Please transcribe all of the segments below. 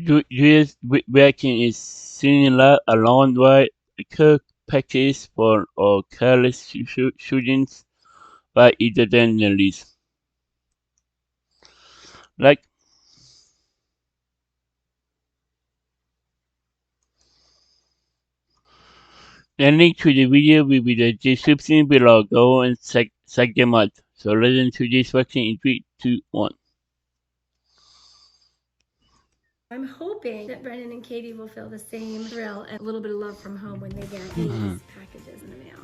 US vaccine is similar along with care package for or careless students, but it doesn't release. Like the link to the video will be the description below. Go and check them out. So listen to this vaccine in 3, 2, 1. I'm hoping that Brennan and Katie will feel the same thrill and a little bit of love from home when they get these packages in the mail.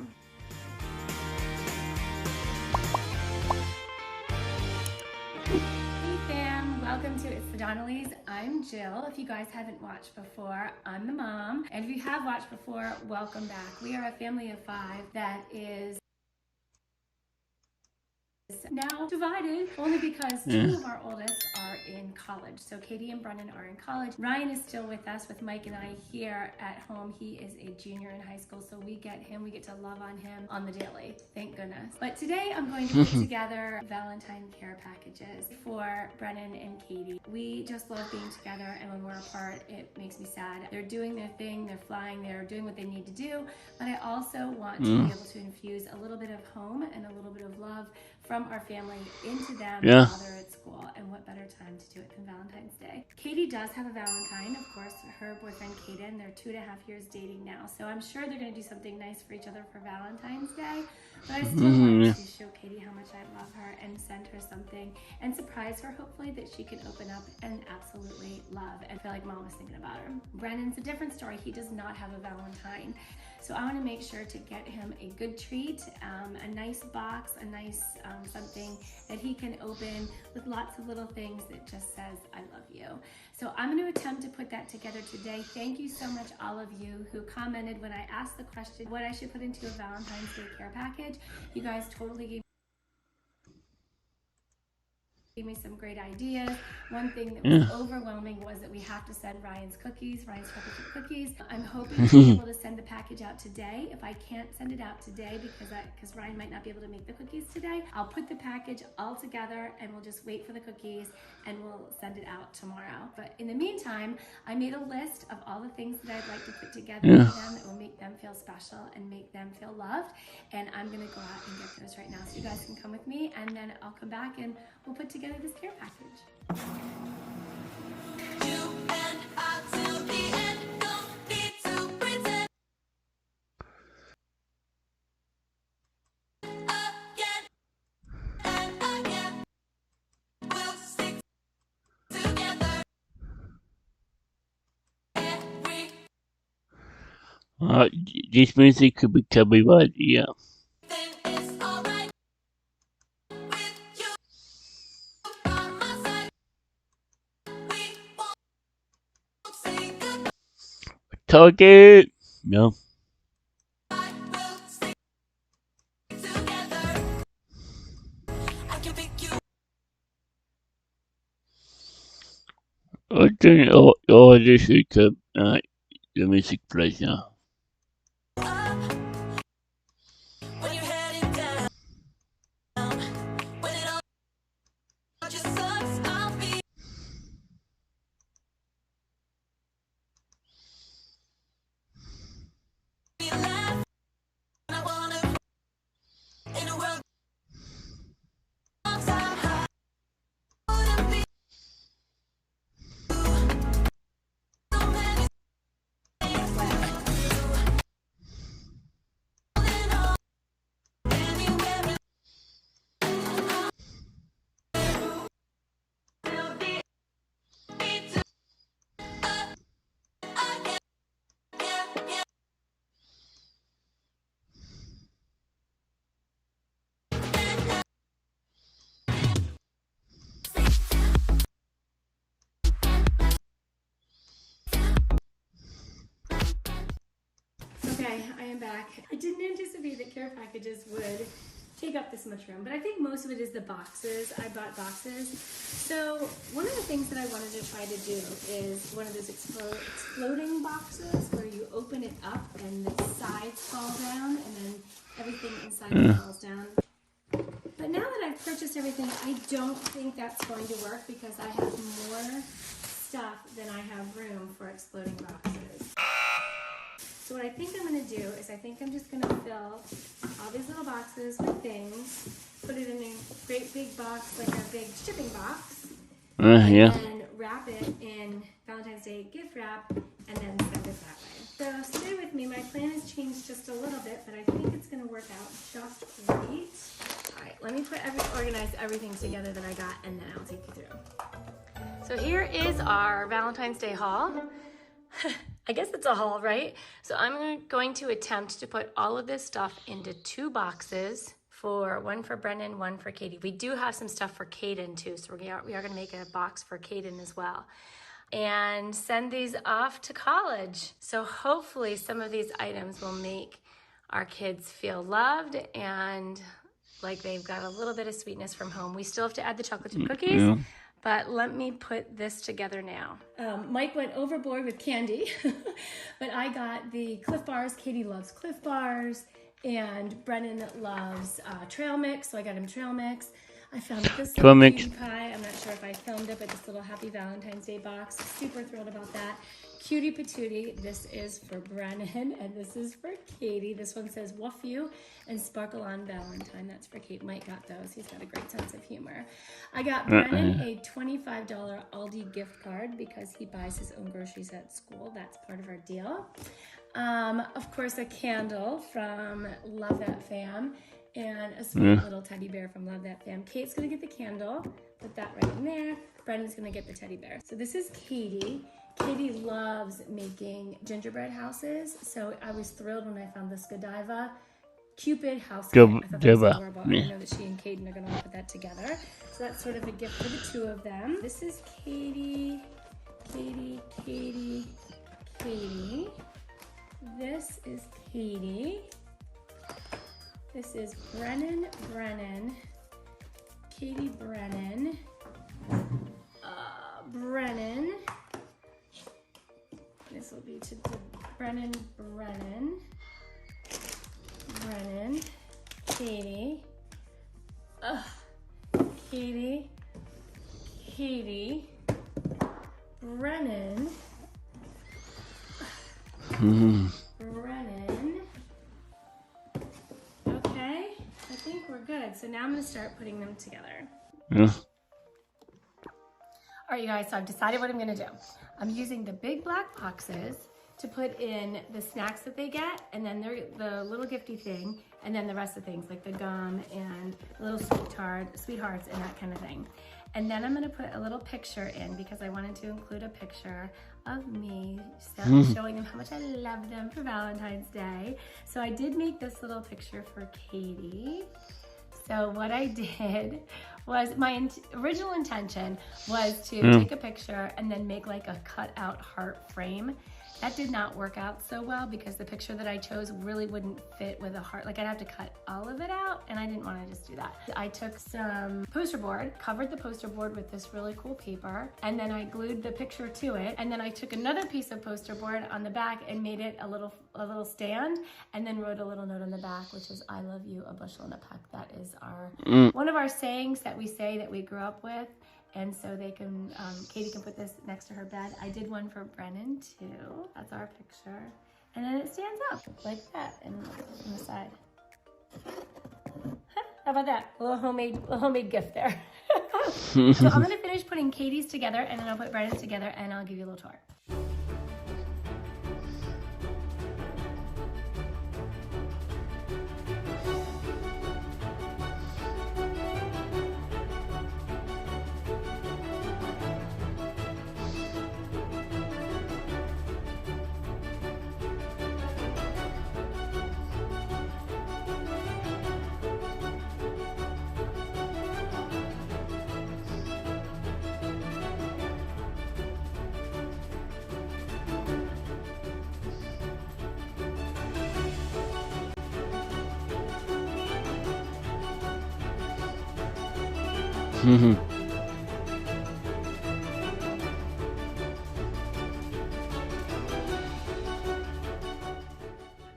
Hey fam, welcome to It's the Donnellys. I'm Jill. If you guys haven't watched before, I'm the mom. And if you have watched before, welcome back. We are a family of 5 that is now divided only because 2 of our oldest are in college. So Katie and Brennan are in college. Ryan is still with us with Mike and I here at home. He is a junior in high school, so we get to love on him on the daily. Thank goodness. But today I'm going to put together Valentine care packages for Brennan and Katie. We just love being together, and when we're apart, it makes me sad. They're doing their thing, they're flying, they're doing what they need to do, but I also want to be able to infuse a little bit of home and a little bit of love from our family into them while they're at school, and what better time to do it than Valentine's Day. Katie does have a Valentine, of course, her boyfriend Kaden. They're 2.5 years dating now, so I'm sure they're going to do something nice for each other for Valentine's Day, but I still want to show Katie how much I love her and send her something and surprise her, hopefully, that she can open up and absolutely love and feel like mom was thinking about her. Brennan's a different story. He does not have a Valentine. So I want to make sure to get him a good treat, a nice box, a nice something that he can open with lots of little things that just says, I love you. So I'm going to attempt to put that together today. Thank you so much, all of you who commented when I asked the question, what I should put into a Valentine's Day care package. You guys totally gave me some great ideas. One thing that was overwhelming was that we have to send Ryan's cookies, Ryan's chocolate chip cookies. I'm hoping to be able to send the package out today. If I can't send it out today because Ryan might not be able to make the cookies today, I'll put the package all together and we'll just wait for the cookies and we'll send it out tomorrow. But in the meantime, I made a list of all the things that I'd like to put together for them that will make them feel special and make them feel loved. And I'm gonna go out and get those right now. So you guys can come with me, and then I'll come back and we'll put together this care package. You and I till the end, don't need to pretend. Again and again, we'll stick together. This music could be copyrighted, yeah. Target. No. I think all this is the music plays now. Okay, I am back. I didn't anticipate that care packages would take up this much room, but I think most of it is the boxes. I bought boxes. So one of the things that I wanted to try to do is one of those exploding boxes where you open it up and the sides fall down and then everything inside falls down. But now that I've purchased everything, I don't think that's going to work because I have more stuff than I have room for exploding boxes. So what I think I'm going to do is I think I'm just going to fill all these little boxes with things, put it in a great big box, like a big shipping box, and Yeah. then wrap it in Valentine's Day gift wrap, and then send it that way. So stay with me. My plan has changed just a little bit, but I think it's going to work out just great. All right, let me organize everything together that I got, and then I'll take you through. So here is our Valentine's Day haul. I guess it's a haul, right? So I'm going to attempt to put all of this stuff into 2 boxes, one for Brennan, one for Katie. We do have some stuff for Caden too, so we are going to make a box for Caden as well. And send these off to college. So hopefully some of these items will make our kids feel loved and like they've got a little bit of sweetness from home. We still have to add the chocolate chip cookies. Yeah. But let me put this together now. Mike went overboard with candy, but I got the Cliff Bars. Katie loves Cliff Bars, and Brennan loves trail mix, so I got him trail mix. I found this little cutie pie. I'm not sure if I filmed it, but this little Happy Valentine's Day box. Super thrilled about that. Cutie Patootie. This is for Brennan, and this is for Katie. This one says Woof You and Sparkle on Valentine. That's for Kate. Mike got those. He's got a great sense of humor. I got Brennan a $25 Aldi gift card because he buys his own groceries at school. That's part of our deal. Of course, a candle from Love That Fam. And a sweet little teddy bear from Love That Fam. Kate's gonna get the candle, put that right in there. Brennan's gonna get the teddy bear. So this is Katie. Katie loves making gingerbread houses. So I was thrilled when I found this Godiva Cupid house. I thought that was adorable. I know that she and Caden are gonna put that together. So that's sort of a gift for the 2 of them. This is Katie, Katie, Katie, Katie. This is Katie. This is Brennan, Katie, Brennan, Brennan. This will be to Brennan, Katie, Katie, Katie, Brennan, Brennan. Okay, I think we're good. So now I'm going to start putting them together. Yeah. All right, you guys, so I've decided what I'm going to do. I'm using the big black boxes to put in the snacks that they get, and then the little gifty thing, and then the rest of the things like the gum and little sweethearts and that kind of thing. And then I'm gonna put a little picture in because I wanted to include a picture of me showing them how much I love them for Valentine's Day. So I did make this little picture for Katie. So what I did was, my original intention was to take a picture and then make like a cut out heart frame. That did not work out so well because the picture that I chose really wouldn't fit with a heart. Like I'd have to cut all of it out, and I didn't want to just do that. I took some poster board, covered the poster board with this really cool paper, and then I glued the picture to it. And then I took another piece of poster board on the back and made it a little stand, and then wrote a little note on the back, which is "I love you, a bushel and a peck." That is our one of our sayings that we say that we grew up with. And so they can, Katie can put this next to her bed. I did one for Brennan too. That's our picture. And then it stands up like that and on the side. How about that? A little homemade gift there. So I'm gonna finish putting Katie's together, and then I'll put Brennan's together, and I'll give you a little tour.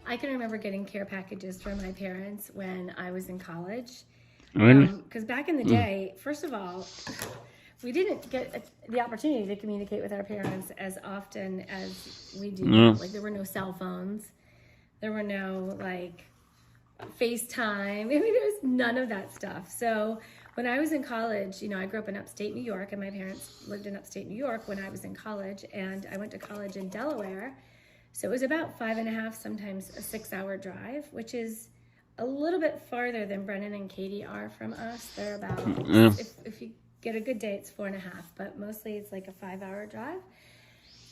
I can remember getting care packages from my parents when I was in college. Really? Because back in the day, first of all, we didn't get the opportunity to communicate with our parents as often as we do Yeah. now. Like, there were no cell phones. There were no, like, FaceTime. I mean, there was none of that stuff. So when I was in college, I grew up in upstate New York, and my parents lived in upstate New York when I was in college, and I went to college in Delaware. So it was about 5.5, sometimes a 6-hour drive, which is a little bit farther than Brennan and Katie are from us. They're about, if you get a good day, it's 4.5, but mostly it's like a 5-hour drive.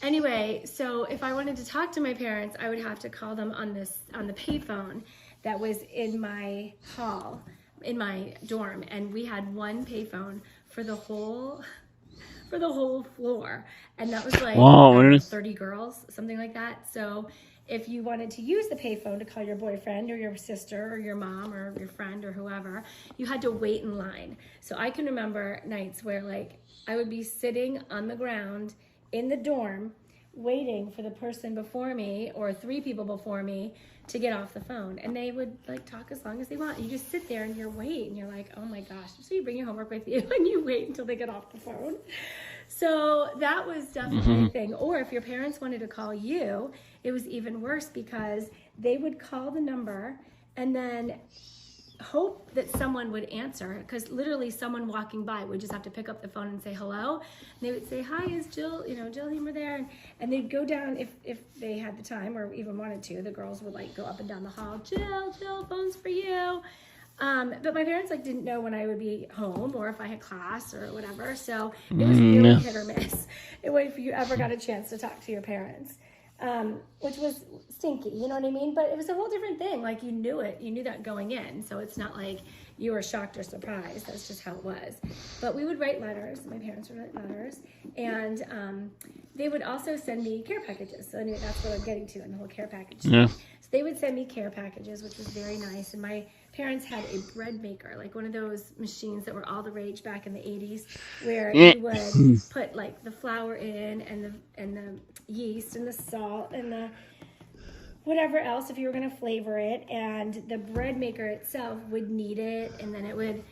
Anyway, so if I wanted to talk to my parents, I would have to call them on the payphone that was in my hall, in my dorm, and we had one payphone for the whole floor, and that was like Wow, 30 girls, something like that. So if you wanted to use the payphone to call your boyfriend or your sister or your mom or your friend or whoever, you had to wait in line. So I can remember nights where, like, I would be sitting on the ground in the dorm waiting for the person before me or 3 people before me to get off the phone, and they would, like, talk as long as they want. You just sit there and you're waiting. You're like, oh my gosh. So you bring your homework with you and you wait until they get off the phone. So that was definitely a thing. Or if your parents wanted to call you, it was even worse, because they would call the number and then hope that someone would answer, because literally someone walking by would just have to pick up the phone and say hello, and they would say, hi, is Jill, Jill Hemer there? And they'd go down, if they had the time or even wanted to, the girls would, like, go up and down the hall, Jill, phone's for you. But my parents, like, didn't know when I would be home or if I had class or whatever, so it was really hit or miss if you ever got a chance to talk to your parents. Which was stinky, you know what I mean? But it was a whole different thing. Like, you knew it. You knew that going in. So it's not like you were shocked or surprised. That's just how it was. But we would write letters. My parents would write letters. And they would also send me care packages. So anyway, that's what I'm getting to in the whole care package. Yeah. So they would send me care packages, which was very nice. And my parents had a bread maker, like one of those machines that were all the rage back in the 80s, where you would put, like, the flour in and the yeast and the salt and the whatever else if you were going to flavor it, and the bread maker itself would knead it, and then it would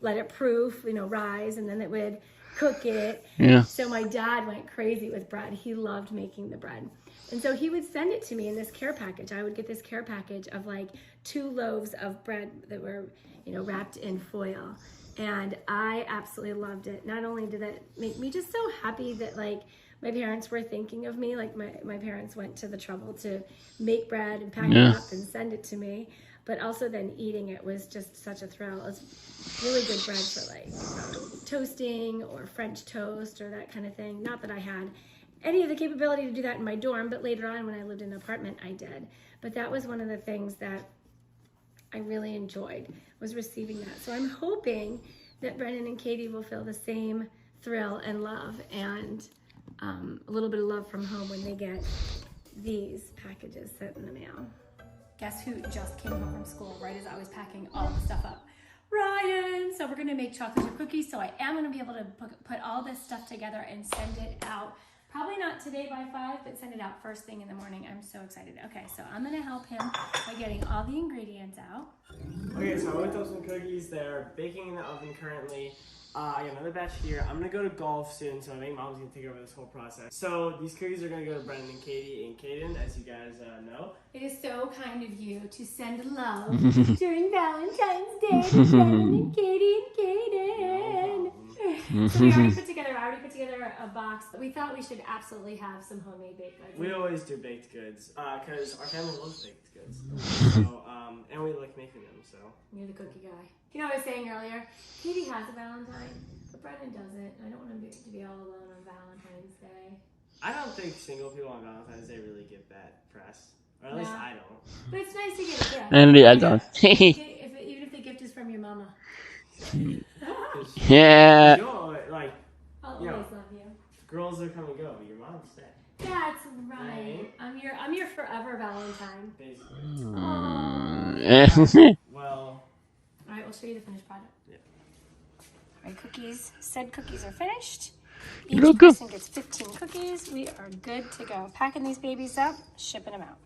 let it proof, rise, and then it would cook it. Yeah. So my dad went crazy with bread. He loved making the bread. And so he would send it to me in this care package. I would get this care package of, like, 2 loaves of bread that were, wrapped in foil. And I absolutely loved it. Not only did that make me just so happy that, like, my parents were thinking of me, like my parents went to the trouble to make bread and pack it up and send it to me, but also then eating it was just such a thrill. It's really good bread for, like, toasting or French toast or that kind of thing. Not that I had any of the capability to do that in my dorm, but later on when I lived in an apartment, I did. But that was one of the things that I really enjoyed, was receiving that. So I'm hoping that Brennan and Katie will feel the same thrill and love and a little bit of love from home when they get these packages sent in the mail. Guess who just came home from school right as I was packing all the stuff up? Ryan! So we're gonna make chocolate chip cookies, so I am gonna be able to put all this stuff together and send it out. Probably not today by 5, but send it out first thing in the morning. I'm so excited. Okay, so I'm gonna help him by getting all the ingredients out. Okay, so I whipped up some cookies. They're baking in the oven currently. I got another batch here. I'm gonna go to golf soon, so I think Mom's gonna take over this whole process. So these cookies are gonna go to Brennan and Katie and Kaden, as you guys know. It is so kind of you to send love during Valentine's Day to Brennan and Katie and Kaden. So I already put together a box. We thought we should absolutely have some homemade baked goods. We always do baked goods, because our family loves baked goods. So, and we like making them, so. You're the cookie guy. You know what I was saying earlier? Katie has a Valentine, but Brennan doesn't. I don't want him to be all alone on Valentine's Day. I don't think single people on Valentine's Day really get bad press. Or at least I don't. But it's nice to get a gift. And I don't. Even if the gift is from your mama. Yeah. Like, I'll always love you. Girls are come and go, but your mom's stay. That's right. I'm your forever Valentine. Basically. Well. All right, we'll show you the finished product. Yeah. All right, cookies. Said cookies are finished. Each person gets 15 cookies. We are good to go. Packing these babies up, shipping them out.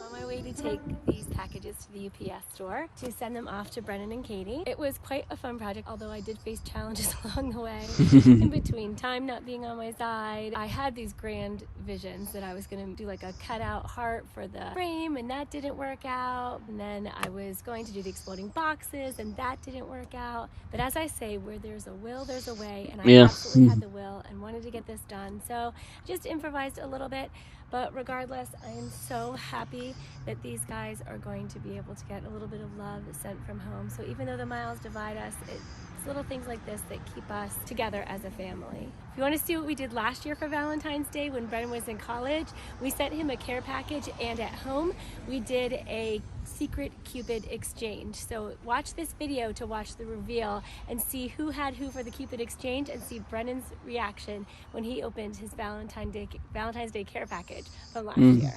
On my way to take these packages to the UPS store to send them off to Brennan and Katie. It was quite a fun project, although I did face challenges along the way. In between time not being on my side, I had these grand visions that I was going to do like a cutout heart for the frame, and that didn't work out. And then I was going to do the exploding boxes, and that didn't work out. But as I say, where there's a will, there's a way, and I Yeah. absolutely had the will and wanted to get this done. So I just improvised a little bit. But regardless, I am so happy that these guys are going to be able to get a little bit of love sent from home. So even though the miles divide us, it's little things like this that keep us together as a family. If you want to see what we did last year for Valentine's Day when Brennan was in college, we sent him a care package, and at home we did a secret Cupid exchange. So watch this video to watch the reveal and see who had who for the Cupid exchange, and see Brennan's reaction when he opened his Valentine's Day care package from last year.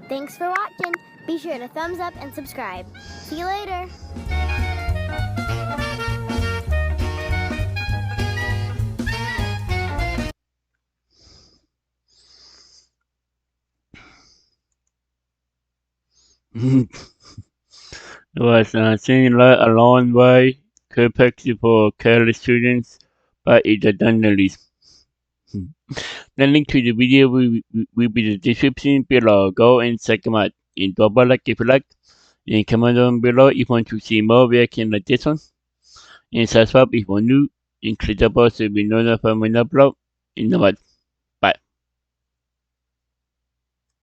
Thanks for watching. Be sure to thumbs up and subscribe. See you later. It was Singing Light a Long Way, care package for careless students by the journalist. The link to the video will be in the description below. Go and check them out. And double like if you like. And comment down below if you want to see more reaction like this one. And subscribe if you're new. And click the bell so you'll be notified when I upload. And